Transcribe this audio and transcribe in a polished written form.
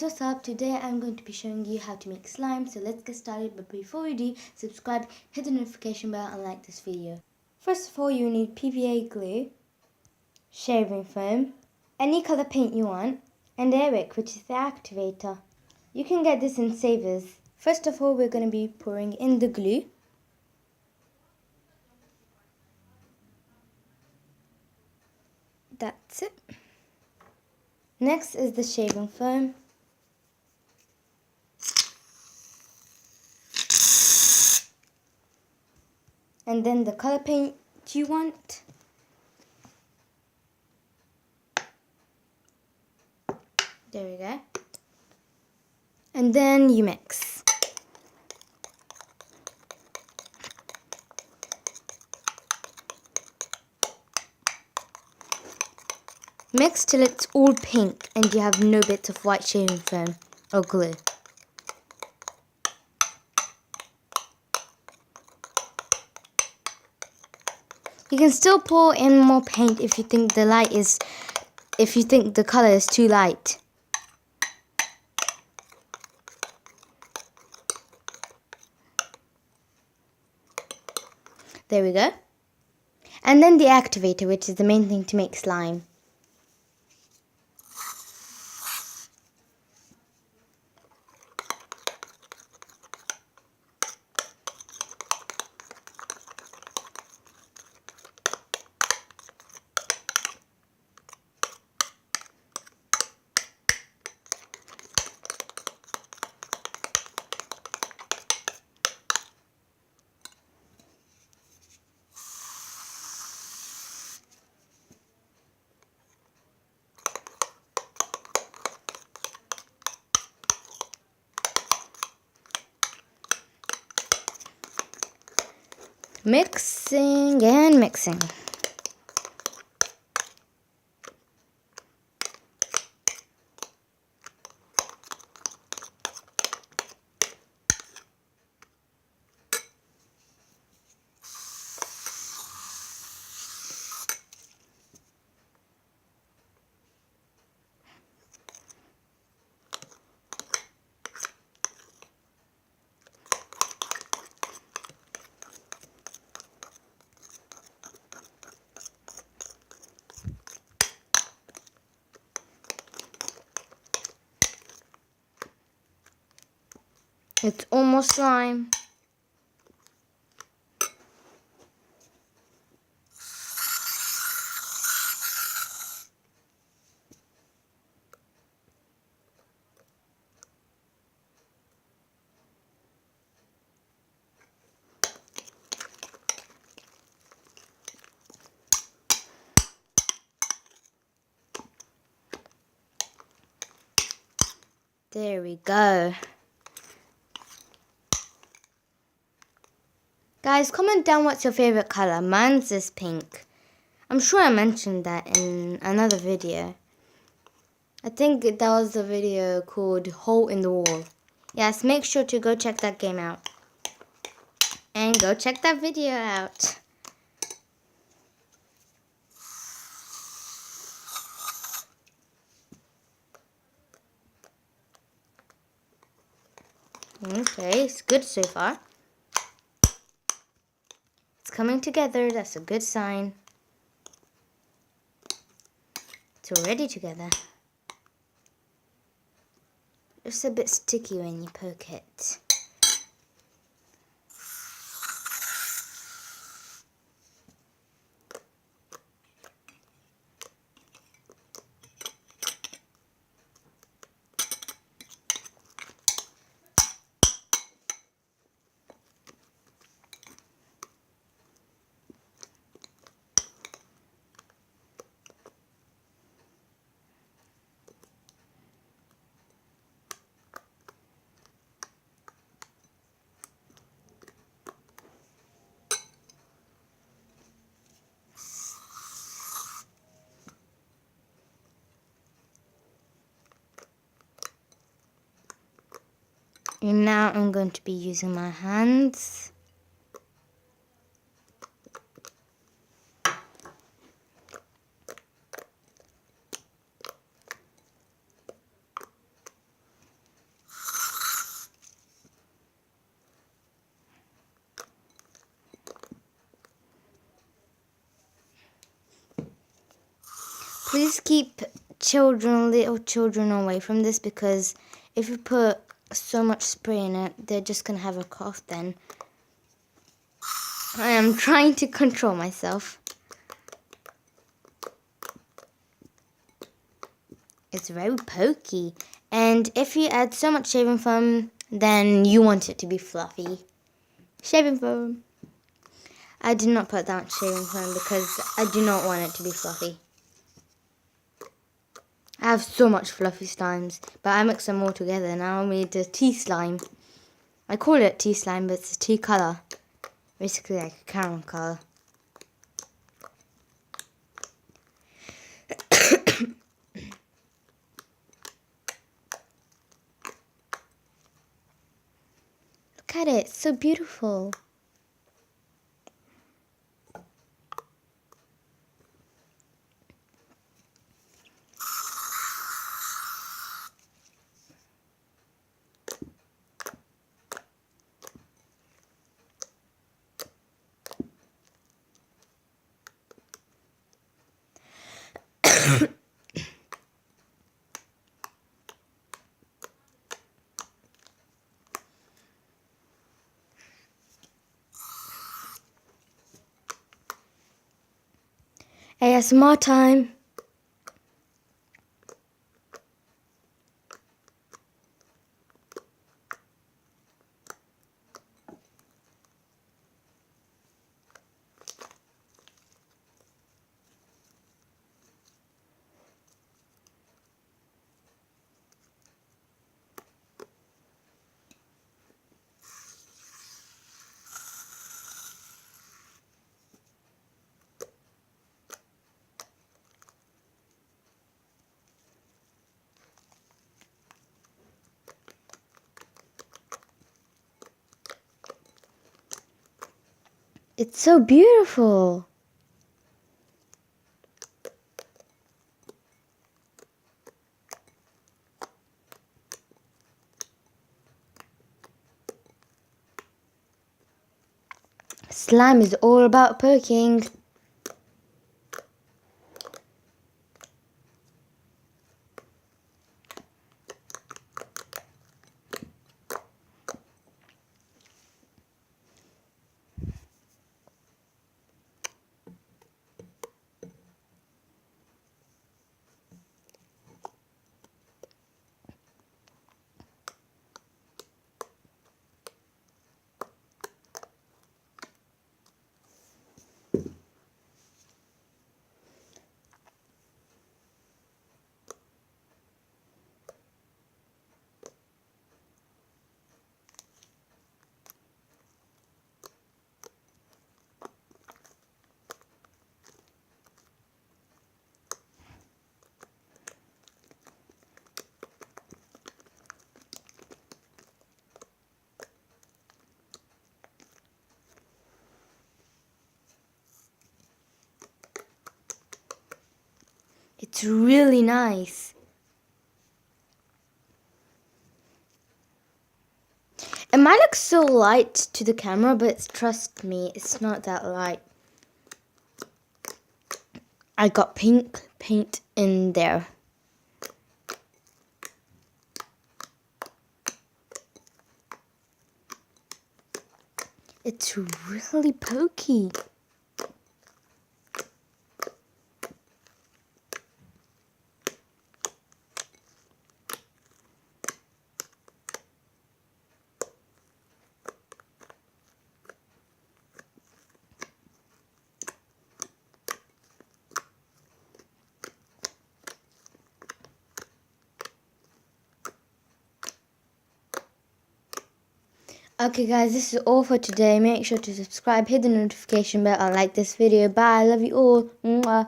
what's up? Today I'm going to be showing you how to make slime, so let's get started. But before we do, subscribe, hit the notification bell and like this video. First of all, you need PVA glue, shaving foam, any colour paint you want, and Airwick, which is the activator. You can get this in Savers. First of all, we're going to be pouring in the glue. That's it. Next is the shaving foam. And then the colour paint you want. There we go. And then you mix. Mix till it's all pink and you have no bits of white shaving foam or glue. You can still pour in more paint if you think the colour is too light. There we go. And then the activator, which is the main thing to make slime. Mixing and mixing. It's almost slime. There we go. Guys, comment down what's your favourite colour. Mine's this pink. I'm sure I mentioned that in another video. I think that was the video called Hole in the Wall. Yes, make sure to go check that game out. And go check that video out. Okay, it's good so far. Coming together, that's a good sign. It's already together. It's a bit sticky when you poke it. And now I'm going to be using my hands. Please keep little children away from this, because if you put so much spray in it, they're just gonna have a cough then. I am trying to control myself. It's very pokey. And if you add so much shaving foam, then you want it to be fluffy. Shaving foam. I did not put that much shaving foam because I do not want it to be fluffy. I have so much fluffy slimes, but I mix them all together and I made a tea slime. I call it tea slime, but it's a tea colour. Basically like a caramel colour. Look at it, it's so beautiful. ASMR time. It's so beautiful. Slime is all about poking. It's really nice. It might look so light to the camera, but trust me, it's not that light. I got pink paint in there. It's really pokey. Okay guys, this is all for today. Make sure to subscribe, hit the notification bell, and like this video. Bye, I love you all. Mwah.